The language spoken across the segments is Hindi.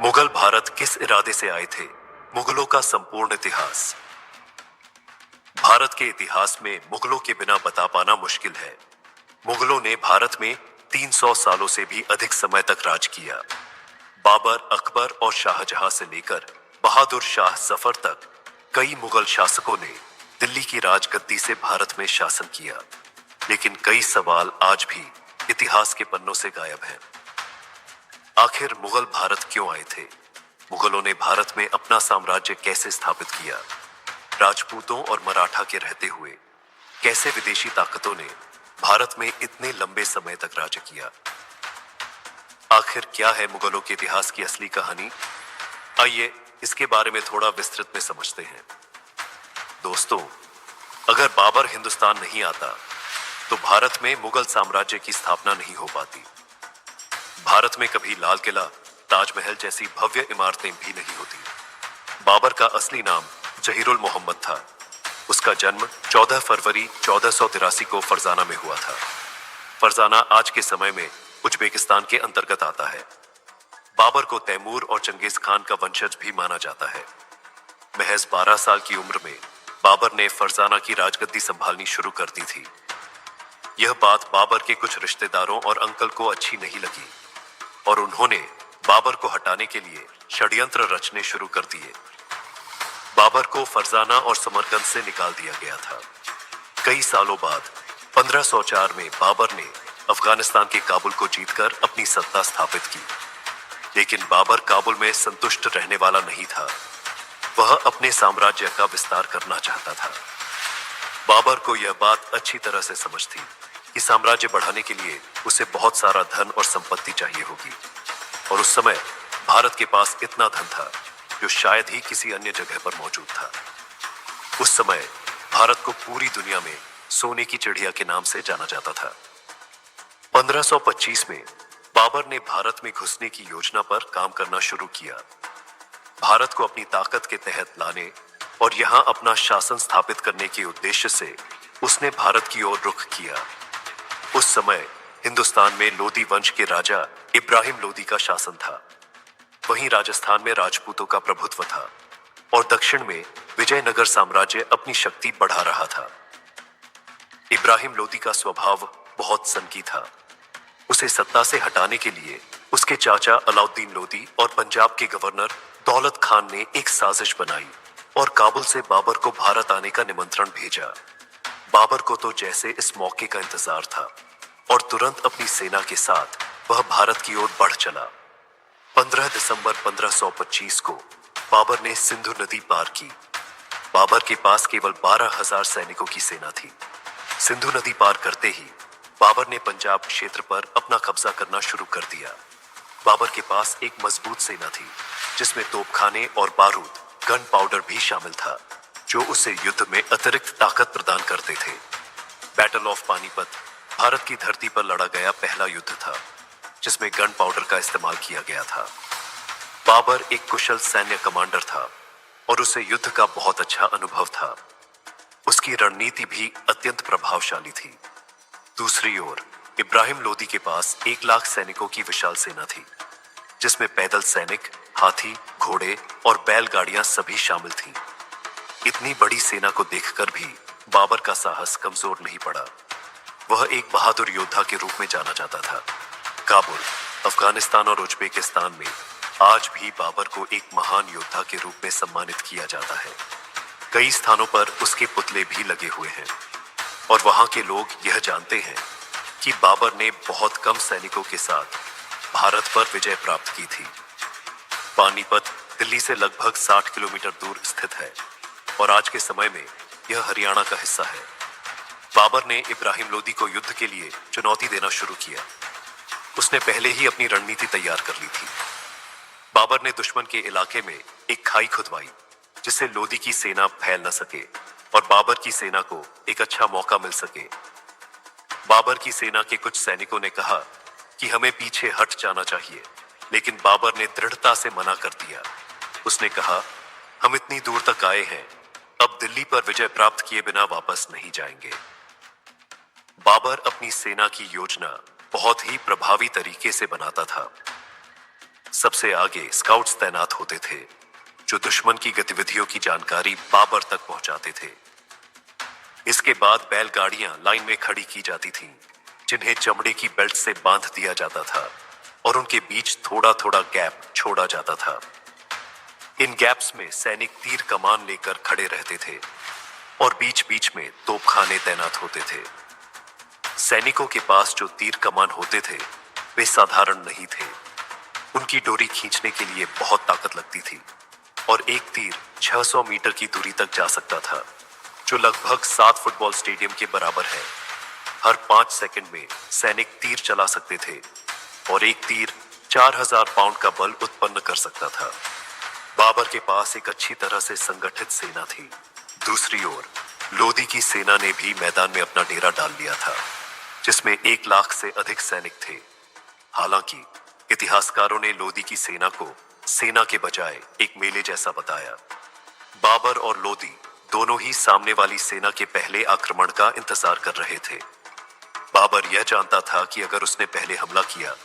मुगल भारत किस इरादे से आए थे? मुगलों का संपूर्ण इतिहास। भारत के इतिहास में मुगलों के बिना बता पाना मुश्किल है। मुगलों ने भारत में 300 सालों से भी अधिक समय तक राज किया। बाबर, अकबर और शाहजहां से लेकर बहादुर शाह जफर तक कई मुगल शासकों ने दिल्ली की राजगद्दी से भारत में शासन किया। लेकिन कई सवाल आज भी इतिहास के पन्नों से गायब हैं। आखिर मुगल भारत क्यों आए थे? मुगलों ने भारत में अपना साम्राज्य कैसे स्थापित किया? राजपूतों और मराठा के रहते हुए कैसे विदेशी ताकतों ने भारत में इतने लंबे समय तक राज किया? आखिर क्या है मुगलों के इतिहास की असली कहानी? आइए इसके बारे में थोड़ा विस्तृत में समझते हैं। दोस्तों, अगर बाबर हिंदुस्तान नहीं आता तो भारत में मुगल साम्राज्य की स्थापना नहीं हो पाती। भारत में कभी लाल किला, ताजमहल जैसी भव्य इमारतें भी नहीं होती। बाबर का असली नाम जहीरुल मोहम्मद था। उसका जन्म 14 फरवरी 1483 को फरजाना में हुआ था। फरजाना आज के समय में उज्बेकिस्तान के अंतर्गत आता है। बाबर को तैमूर और चंगेज खान का वंशज भी माना जाता है। महज 12 साल की उम्र में बाबर ने फरजाना की राजगद्दी संभालनी शुरू कर दी थी। यह बात बाबर के कुछ रिश्तेदारों और अंकल को अच्छी नहीं लगी और उन्होंने बाबर को हटाने के लिए षड्यंत्र रचने शुरू कर दिए। बाबर को फरजाना और समरकंद से निकाल दिया गया था। कई सालों बाद 1504 में बाबर ने अफगानिस्तान के काबुल को जीतकर अपनी सत्ता स्थापित की। लेकिन बाबर काबुल में संतुष्ट रहने वाला नहीं था। वह अपने साम्राज्य का विस्तार करना चाहता था। बाबर को यह बात अच्छी तरह से समझ थी कि साम्राज्य बढ़ाने के लिए उसे बहुत सारा धन और संपत्ति चाहिए होगी, और उस समय भारत के पास इतना धन था जो शायद ही किसी अन्य जगह पर मौजूद था। उस समय भारत को पूरी दुनिया में सोने की चिड़िया के नाम से जाना जाता था। 1525 में बाबर ने भारत में घुसने की योजना पर काम करना शुरू किया। भारत को अपनी ताकत के तहत लाने और यहां अपना शासन स्थापित करने के उद्देश्य से उसने भारत की ओर रुख किया। उस समय हिंदुस्तान में लोदी वंश के राजा इब्राहिम लोदी का शासन था। वहीं राजस्थान में राजपूतों का प्रभुत्व था और दक्षिण में विजयनगर साम्राज्य अपनी शक्ति बढ़ा रहा था। इब्राहिम लोदी का स्वभाव बहुत सनकी था। उसे सत्ता से हटाने के लिए उसके चाचा अलाउद्दीन लोदी और पंजाब के गवर्नर दौलत खान ने एक साजिश बनाई और काबुल से बाबर को भारत आने का निमंत्रण भेजा। बाबर को तो जैसे इस मौके का इंतजार था और तुरंत अपनी सेना के साथ वह भारत की ओर बढ़ चला। 15 दिसंबर 1525 को बाबर ने सिंधु नदी पार की। बाबर के पास केवल 12,000 सैनिकों की सेना थी। सिंधु नदी पार करते ही बाबर ने पंजाब क्षेत्र पर अपना कब्जा करना शुरू कर दिया। बाबर के पास एक मजबूत सेना थी जिसमें तोपखाने और बारूद, गन पाउडर भी शामिल था, जो उसे युद्ध में अतिरिक्त ताकत प्रदान करते थे। बैटल ऑफ पानीपत भारत की धरती पर लड़ा गया पहला युद्ध था जिसमें गन पाउडर का इस्तेमाल किया गया था। बाबर एक कुशल सैन्य कमांडर था और उसे युद्ध का बहुत अच्छा अनुभव था। उसकी रणनीति भी अत्यंत प्रभावशाली थी। दूसरी ओर इब्राहिम लोदी के पास 1 लाख सैनिकों की विशाल सेना थी जिसमें पैदल सैनिक, हाथी, घोड़े और बैलगाड़ियां सभी शामिल थीं। इतनी बड़ी सेना को देखकर भी बाबर का साहस कमजोर नहीं पड़ा। वह एक बहादुर योद्धा के रूप में जाना जाता था। काबुल, अफगानिस्तान और उज्बेकिस्तान में आज भी बाबर को एक महान योद्धा के रूप में सम्मानित किया जाता है। कई स्थानों पर उसके पुतले भी लगे हुए हैं और वहां के लोग यह जानते हैं कि बाबर ने बहुत कम सैनिकों के साथ भारत पर विजय प्राप्त की थी। पानीपत दिल्ली से लगभग 60 किलोमीटर दूर स्थित है और आज के समय में यह हरियाणा का हिस्सा है। बाबर ने इब्राहिम लोदी को युद्ध के लिए चुनौती देना शुरू किया। उसने पहले ही अपनी रणनीति तैयार कर ली थी। बाबर ने दुश्मन के इलाके में एक खाई खुदवाई जिससे लोदी की सेना फैल न सके और बाबर की सेना को एक अच्छा मौका मिल सके। बाबर की सेना के कुछ सैनिकों ने कहा कि हमें पीछे हट जाना चाहिए, लेकिन बाबर ने दृढ़ता से मना कर दिया। उसने कहा, हम इतनी दूर तक आए हैं, अब दिल्ली पर विजय प्राप्त किए बिना वापस नहीं जाएंगे। बाबर अपनी सेना की योजना बहुत ही प्रभावी तरीके से बनाता था। सबसे आगे स्काउट्स तैनात होते थे, जो दुश्मन की गतिविधियों की जानकारी बाबर तक पहुंचाते थे। इसके बाद बैलगाड़ियां लाइन में खड़ी की जाती थीं, जिन्हें चमड़े की बेल्ट से बांध दिया जाता था और उनके बीच थोड़ा थोड़ा गैप छोड़ा जाता था। इन गैप्स में सैनिक तीर कमान लेकर खड़े रहते थे और बीच बीच में तोपखाने तैनात होते थे। सैनिकों के पास जो तीर कमान होते थे वे साधारण नहीं थे। उनकी डोरी खींचने के लिए बहुत ताकत लगती थी और एक तीर 600 मीटर की दूरी तक जा सकता था, जो लगभग 7 फुटबॉल स्टेडियम के बराबर है। हर 5 सेकंड में सैनिक तीर चला सकते थे और एक तीर 4000 पाउंड का बल उत्पन्न कर सकता था। बाबर के पास एक अच्छी तरह से संगठित सेना थी। दूसरी ओर लोदी की सेना ने भी मैदान में अपना डेरा डाल लिया था, जिसमें 1 लाख से अधिक सैनिक थे। हालांकि इतिहासकारों ने लोदी की सेना को सेना के बजाय एक मेले जैसा बताया। बाबर और लोदी दोनों ही सामने वाली सेना के पहले आक्रमण का इंतजार कर रहे थे। बाबर यह जानता था कि अगर उसने पहले हमला किया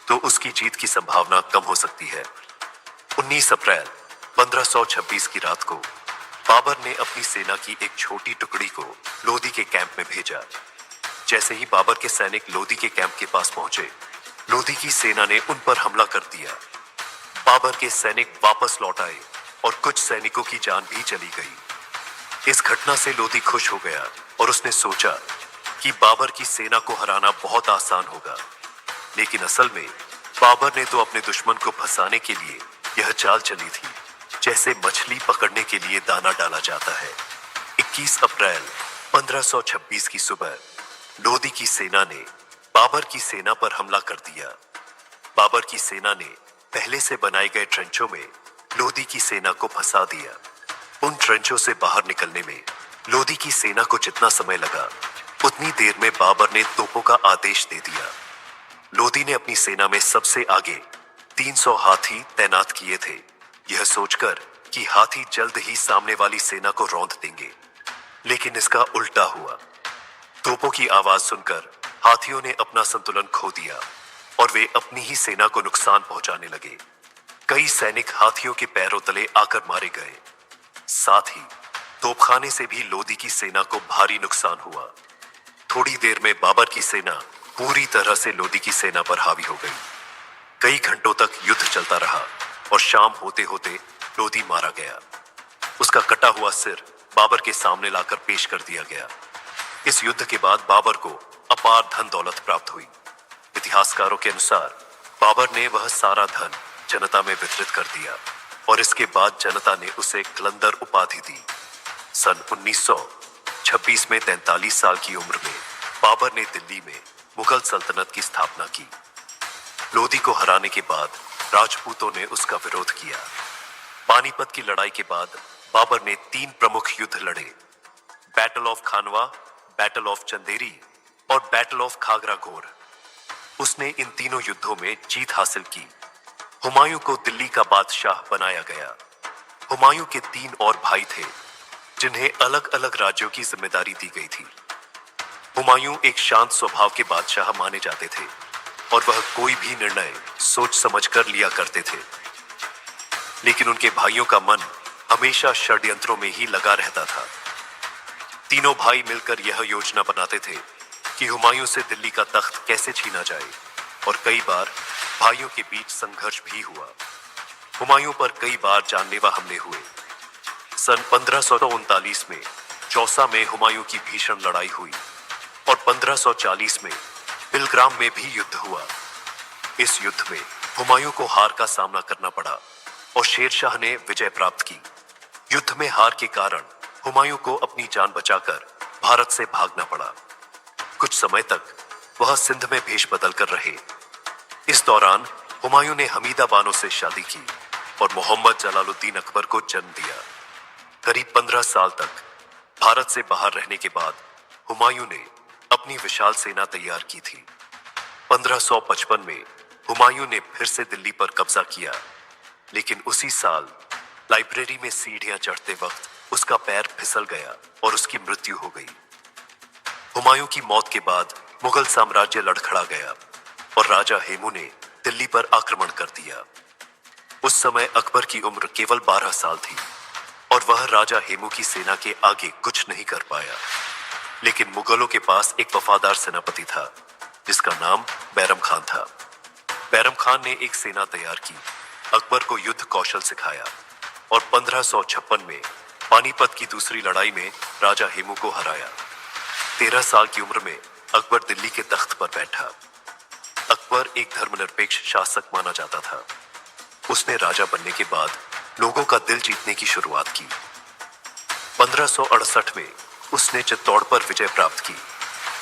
तो उसकी जीत की संभावना कम हो सकती है। 19 अप्रैल 1526 की रात को बाबर ने अपनी सेना की एक छोटी टुकड़ी को लोदी के कैंप में भेजा। जैसे ही बाबर के सैनिक लोदी के कैंप के पास पहुंचे, लोदी की सेना ने उन पर हमला कर दिया। बाबर के सैनिक वापस लौट आए और कुछ सैनिकों की जान भी चली गई। इस घटना से लोदी खुश हो गया और उसने सोचा कि बाबर की सेना को हराना बहुत आसान होगा। लेकिन असल में बाबर ने तो अपने दुश्मन को फंसाने के लिए यह चाल चली थी, जैसे मछली पकड़ने के लिए दाना डाला जाता है। 21 अप्रैल 1526 की सुबह लोदी की सेना ने बाबर की सेना पर हमला कर दिया। बाबर की सेना ने पहले से बनाए गए ट्रेंचों में लोदी की सेना को फंसा दिया। उन ट्रेंचों से बाहर निकलने में लोदी की सेना को जितना समय लगा, उतनी देर में बाबर ने तोपों का आदेश दे दिया। लोदी ने अपनी सेना में सबसे आगे 300 हाथी तैनात किए थे, यह सोचकर कि हाथी जल्द ही सामने वाली सेना को रौंद देंगे। लेकिन इसका उल्टा हुआ। तोपों की आवाज सुनकर हाथियों ने अपना संतुलन खो दिया और वे अपनी ही सेना को नुकसान पहुंचाने लगे। कई सैनिक हाथियों के पैरों तले आकर मारे गए। साथ ही तोपखाने से भी लोदी की सेना को भारी नुकसान हुआ। थोड़ी देर में बाबर की सेना पूरी तरह से लोदी की सेना पर हावी हो गई। कई घंटों तक युद्ध चलता रहा और शाम होते होते लोदी मारा गया। उसका कटा हुआ सिर बाबर के सामने लाकर पेश कर दिया गया। इस युद्ध के बाद बाबर को अपार धन दौलत प्राप्त हुई। इतिहासकारों के अनुसार बाबर ने वह सारा धन जनता में वितरित कर दिया और इसके बाद जनता ने उसे कलंदर उपाधि दी। सन 1926 में 43 साल की उम्र में बाबर ने दिल्ली में मुगल सल्तनत की स्थापना की। लोदी को हराने के बाद राजपूतों ने उसका विरोध किया। पानीपत की लड़ाई के बाद बाबर ने 3 प्रमुख युद्ध लड़े, battle of Khanwa, battle of Chanderi और बैटल ऑफ खागरा घोर। उसने इन तीनों युद्धों में जीत हासिल की। हुमायूं को दिल्ली का बादशाह बनाया गया। हुमायूं के 3 और भाई थे, जिन्हें अलग अलग राज्यों की जिम्मेदारी दी गई थी। हुमायूं एक शांत स्वभाव के बादशाह माने जाते थे और वह कोई भी निर्णय सोच समझ कर लिया करते थे। लेकिन उनके भाइयों का मन हमेशा षड्यंत्रों में ही लगा रहता था। तीनों भाई मिलकर यह योजना बनाते थे कि हुमायूं से दिल्ली का तख्त कैसे छीना जाए और कई बार भाइयों के बीच संघर्ष भी हुआ। हुमायूं पर कई बार जानलेवा हमले हुए। सन 1539 में चौसा में हुमायूं की भीषण लड़ाई हुई और 1540 में बिलग्राम में भी युद्ध हुआ। इस युद्ध में हुमायूं को हार का सामना करना पड़ा और शेरशाह ने विजय प्राप्त की। युद्ध में हार के कारण हुमायूं को अपनी जान बचाकर भारत से भागना पड़ा। कुछ समय तक वह सिंध में भेष बदल कर रहे। इस दौरान हुमायूं ने हमीदा बानो से शादी की और मोहम्मद जलालुद्दीन अकबर को जन्म दिया। करीब 15 साल तक भारत से बाहर रहने के बाद हुमायूं ने अपनी विशाल सेना तैयार की थी। 1555 में हुमायूं ने फिर से दिल्ली पर कब्जा किया, लेकिन उसी साल लाइब्रेरी में सीढ़ियां चढ़ते वक्त उसका पैर फिसल गया और उसकी मृत्यु हो गई। हुमायूं की मौत के बाद मुगल साम्राज्य लड़खड़ा गया और राजा हेमू ने दिल्ली पर आक्रमण कर दिया। उस समय अकबर की उम्र केवल 12 साल थी और वह राजा हेमू की सेना के आगे कुछ नहीं कर पाया। लेकिन मुगलों के पास एक वफादार सेनापति था जिसका नाम बैरम खान था। बैरम खान ने एक सेना तैयार की, अकबर को युद्ध कौशल सिखाया और 1556 में पानीपत की दूसरी लड़ाई में राजा हेमू को हराया। 13 साल की उम्र में अकबर दिल्ली के तख्त पर बैठा। अकबर एक धर्मनिरपेक्ष शासक माना जाता था। उसने राजा बनने के बाद लोगों का दिल जीतने की शुरुआत की। 1568 में उसने चित्तौड़ पर विजय प्राप्त की,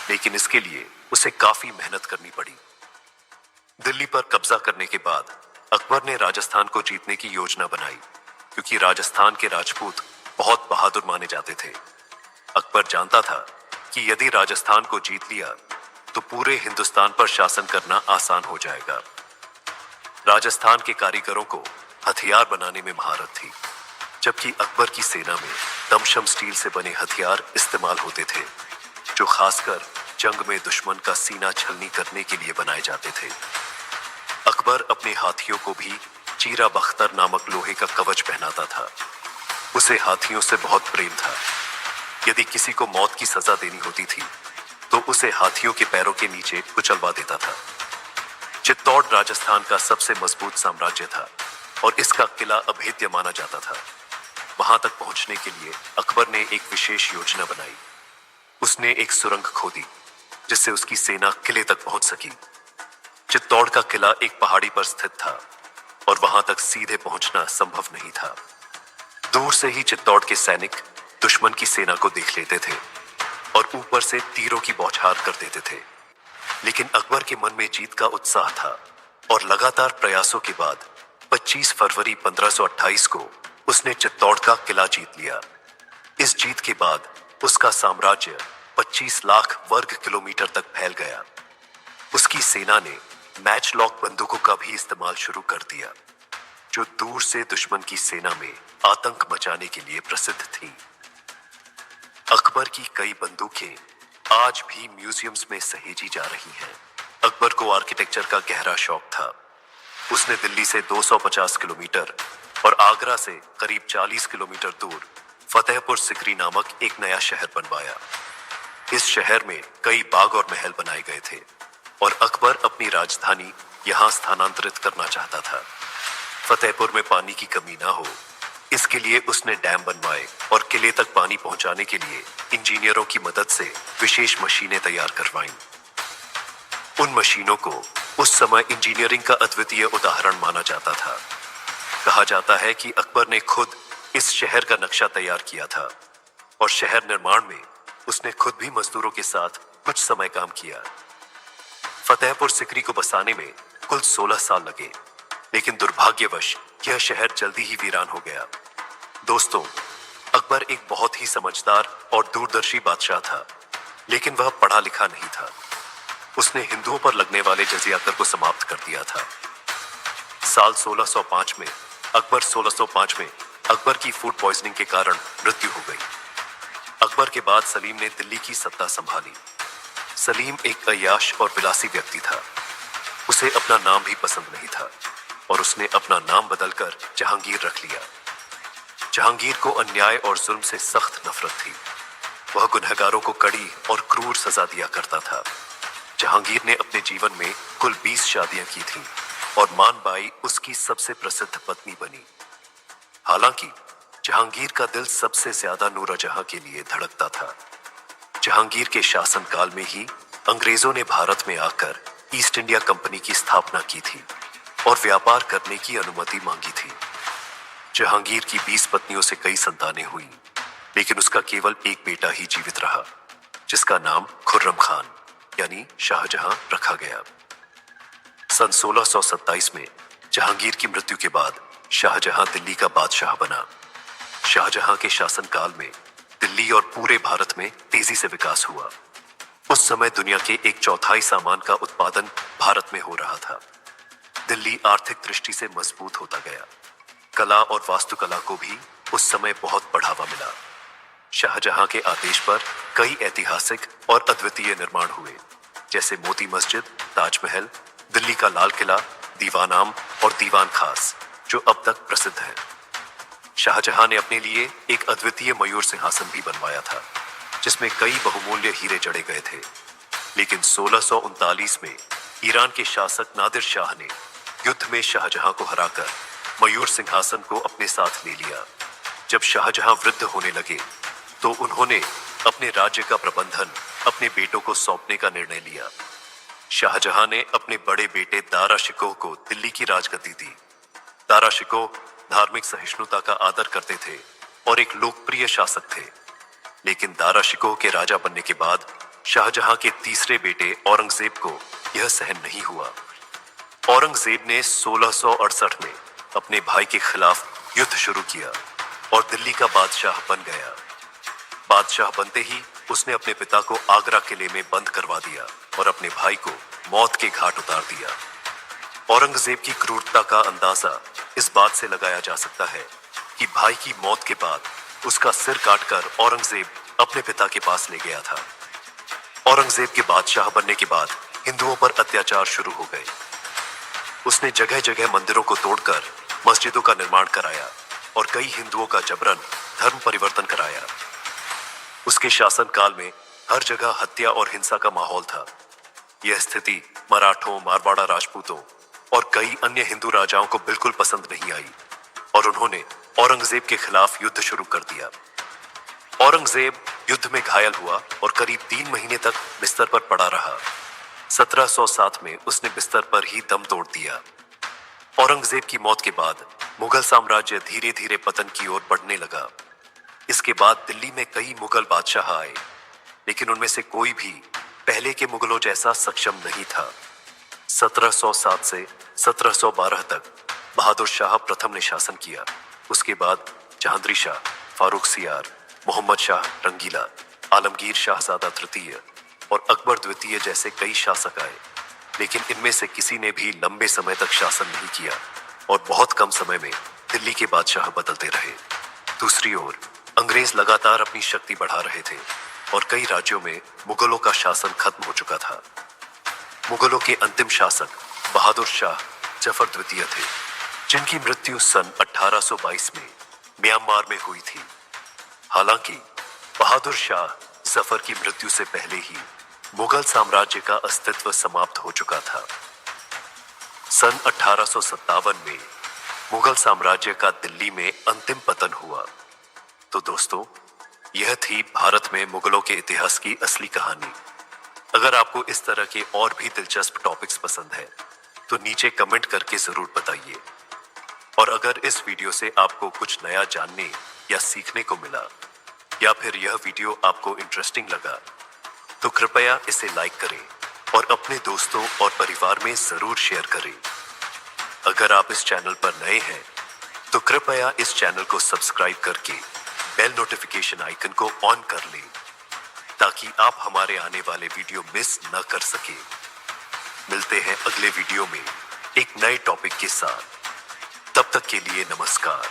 लेकिन इसके लिए उसे काफी मेहनत करनी पड़ी। दिल्ली पर कब्जा करने के बाद अकबर ने राजस्थान को जीतने की योजना बनाई, क्योंकि राजस्थान के राजपूत बहुत बहादुर माने जाते थे। अकबर जानता था कि यदि राजस्थान को जीत लिया तो पूरे हिंदुस्तान पर शासन करना आसान हो जाएगा। राजस्थान के कारीगरों को हथियार बनाने में महारत थी, जबकि अकबर की सेना में दमशम स्टील से बने हथियार इस्तेमाल होते थे, जो खासकर जंग में दुश्मन का सीना छलनी करने के लिए बनाए जाते थे। अकबर अपने हाथियों को भी चीरा बख्तर नामक लोहे का कवच पहनाता था। उसे हाथियों से बहुत प्रेम था। यदि किसी को मौत की सजा देनी होती थी तो उसे हाथियों के पैरों के नीचे कुचलवा देता था। चित्तौड़ राजस्थान का सबसे मजबूत साम्राज्य था और इसका किला अभेद्य माना जाता था। वहां तक पहुंचने के लिए अकबर ने एक विशेष योजना बनाई। उसने एक सुरंग खोदी जिससे उसकी सेना किले तक पहुंच सकी। चित्तौड़ का किला एक पहाड़ी पर स्थित था और वहां तक सीधे पहुंचना संभव नहीं था। दूर से ही चित्तौड़ के सैनिक दुश्मन की सेना को देख लेते थे और ऊपर से तीरों की बौछार कर देते थे। लेकिन अकबर के मन में जीत का उत्साह था और लगातार प्रयासों के बाद 25 फरवरी 1528 को उसने चित्तौड़ का किला जीत लिया। इस जीत के बाद उसका साम्राज्य 25 लाख वर्ग किलोमीटर तक फैल गया। उसकी सेना ने मैच लॉक बंदूकों का भी इस्तेमाल शुरू कर दिया, जो दूर से दुश्मन की सेना में आतंक मचाने के लिए प्रसिद्ध थी। अकबर की कई बंदूकें आज भी म्यूजियम्स में सहेजी जा रही हैं। अकबर को आर्किटेक्चर का गहरा शौक था। उसने दिल्ली से 250 किलोमीटर और आगरा से करीब 40 किलोमीटर दूर फतेहपुर सिकरी नामक एक नया शहर बनवाया। इस शहर में कई बाग और महल बनाए गए थे और अकबर अपनी राजधानी यहां स्थानांतरित करना चाहता था। फतेहपुर में पानी की कमी ना हो, इसके लिए उसने डैम बनवाए और किले तक पानी पहुंचाने के लिए इंजीनियरों की मदद से विशेष मशीनें तैयार करवाईं। उन मशीनों को उस समय इंजीनियरिंग का अद्वितीय उदाहरण माना जाता था। कहा जाता है कि अकबर ने खुद इस शहर का नक्शा तैयार किया था और शहर निर्माण में उसने खुद भी मजदूरों के साथ कुछ समय काम किया। फतेहपुर सिकरी को बसाने में कुल 16 साल लगे, लेकिन दुर्भाग्यवश यह शहर जल्दी ही वीरान हो गया। दोस्तों, अकबर एक बहुत ही समझदार और दूरदर्शी बादशाह था, लेकिन वह पढ़ा लिखा नहीं था। उसने हिंदुओं पर लगने वाले जजिया कर को समाप्त कर दिया था। साल 1605 में अकबर की फूड पॉइजनिंग के कारण मृत्यु हो गई। अकबर के बाद सलीम ने दिल्ली की सत्ता संभाली। सलीम एक अय्याश और विलासी व्यक्ति था। उसे अपना नाम भी पसंद नहीं था और उसने अपना नाम बदलकर जहांगीर रख लिया। जहांगीर को अन्याय और जुल्म से सख्त नफरत थी। वह गुनहगारों को कड़ी और क्रूर सजा दिया करता था। जहांगीर ने अपने जीवन में कुल 20 शादियां की थीं और मानबाई उसकी सबसे प्रसिद्ध पत्नी बनी। हालांकि जहांगीर का दिल सबसे ज्यादा नूरजहां के लिए धड़कता था। जहांगीर के शासनकाल में ही अंग्रेजों ने भारत में आकर ईस्ट इंडिया कंपनी की स्थापना की थी और व्यापार करने की अनुमति मांगी थी। जहांगीर की 20 पत्नियों से कई संतानें हुई, लेकिन उसका केवल एक बेटा ही जीवित रहा, जिसका नाम खुर्रम खान यानी शाहजहां रखा गया। सन 1627 में जहांगीर की मृत्यु के बाद शाहजहां दिल्ली का बादशाह बना। शाहजहां के शासनकाल में दिल्ली और पूरे भारत में तेजी से विकास हुआ। उस समय दुनिया के 1/4 सामान का उत्पादन भारत में हो रहा था। दिल्ली आर्थिक दृष्टि से मजबूत होता गया। कला और वास्तुकला को भी उस समय बहुत बढ़ावा मिला। शाहजहां के आदेश पर कई ऐतिहासिक और अद्वितीय निर्माण हुए, जैसे मोती मस्जिद, ताजमहल, दिल्ली का लाल किला, दीवान आम और दीवान खास, जो अब तक प्रसिद्ध है। शाहजहां ने अपने लिए एक अद्वितीय मयूर सिंहासन भी बनवाया था, जिसमें कई बहुमूल्य हीरे जड़े गए थे। लेकिन 1639 में ईरान के शासक नादिर शाह ने युद्ध में शाहजहां को हराकर मयूर सिंहासन को अपने साथ ले लिया। जब शाहजहां वृद्ध होने लगे तो उन्होंने अपने राज्य का प्रबंधन अपने बेटों को सौंपने का निर्णय लिया। शाहजहां ने अपने बड़े बेटे दारा शिकोह को दिल्ली की राजगद्दी दी। दारा शिकोह धार्मिक सहिष्णुता का आदर करते थे और एक लोकप्रिय शासक थे। लेकिन दारा शिकोह के राजा बनने के बाद शाहजहां के तीसरे बेटे औरंगजेब को यह सहन नहीं हुआ। औरंगजेब ने 1668 में अपने भाई के खिलाफ युद्ध शुरू किया और दिल्ली का बादशाह बन गया। बादशाह बनते ही उसने अपने पिता को आगरा किले में बंद करवा दिया और अपने भाई को मौत के घाट उतार दिया। औरंगजेब की क्रूरता का अंदाजा इस बात से लगाया जा सकता है कि भाई की मौत के बाद उसका सिर काटकर औरंगजेब अपने पिता के पास ले गया था। औरंगजेब के बादशाह बनने के बाद हिंदुओं पर अत्याचार शुरू हो गए। उसने जगह जगह मंदिरों को तोड़कर मस्जिदों का निर्माण कराया और कई हिंदुओं का जबरन धर्म परिवर्तन कराया। उसके शासनकाल में हर जगह हत्या और हिंसा का माहौल था। यह स्थिति मराठों, मारवाड़ा राजपूतों और कई अन्य हिंदू राजाओं को बिल्कुल पसंद नहीं आई और उन्होंने औरंगजेब के खिलाफ युद्ध शुरू कर दिया। औरंगजेब युद्ध में घायल हुआ और करीब 3 महीने तक बिस्तर पर पड़ा रहा। 1707 में उसने बिस्तर पर ही दम तोड़ दिया। औरंगजेब की मौत के बाद मुगल साम्राज्य धीरे धीरे पतन की ओर बढ़ने लगा। इसके बाद दिल्ली में कई मुगल बादशाह आए, लेकिन उनमें से कोई भी पहले के मुगलों जैसा सक्षम नहीं था। 1707 से 1712 तक बहादुर शाह प्रथम ने शासन किया। उसके बाद जहांगीर शाह, फारूक सियार, मोहम्मद शाह रंगीला, आलमगीर शाहजादा तृतीय और अकबर द्वितीय जैसे कई शासक आए, लेकिन इनमें से किसी ने भी लंबे समय तक शासन नहीं किया और बहुत कम समय में दिल्ली के बादशाह बदलते रहे। दूसरी ओर अंग्रेज लगातार अपनी शक्ति बढ़ा रहे थे और कई राज्यों में मुगलों का शासन खत्म हो चुका था। मुगलों के अंतिम शासक बहादुर शाह जफर द्वितीय थे, जिनकी मृत्यु सन 1822 में म्यांमार में हुई थी। हालांकि बहादुर शाह जफर की मृत्यु से पहले ही मुगल साम्राज्य का अस्तित्व समाप्त हो चुका था। सन 1857 में मुगल साम्राज्य का दिल्ली में अंतिम पतन हुआ। तो दोस्तों, यह थी भारत में मुगलों के इतिहास की असली कहानी। अगर आपको इस तरह के और भी दिलचस्प टॉपिक्स पसंद है तो नीचे कमेंट करके जरूर बताइए। और अगर इस वीडियो से आपको कुछ नया जानने या सीखने को मिला या फिर यह वीडियो आपको इंटरेस्टिंग लगा तो कृपया इसे लाइक करें और अपने दोस्तों और परिवार में जरूर शेयर करें। अगर आप इस चैनल पर नए हैं तो कृपया इस चैनल को सब्सक्राइब करके बेल नोटिफिकेशन आइकन को ऑन कर लें ताकि आप हमारे आने वाले वीडियो मिस न कर सके। मिलते हैं अगले वीडियो में एक नए टॉपिक के साथ। तब तक के लिए नमस्कार।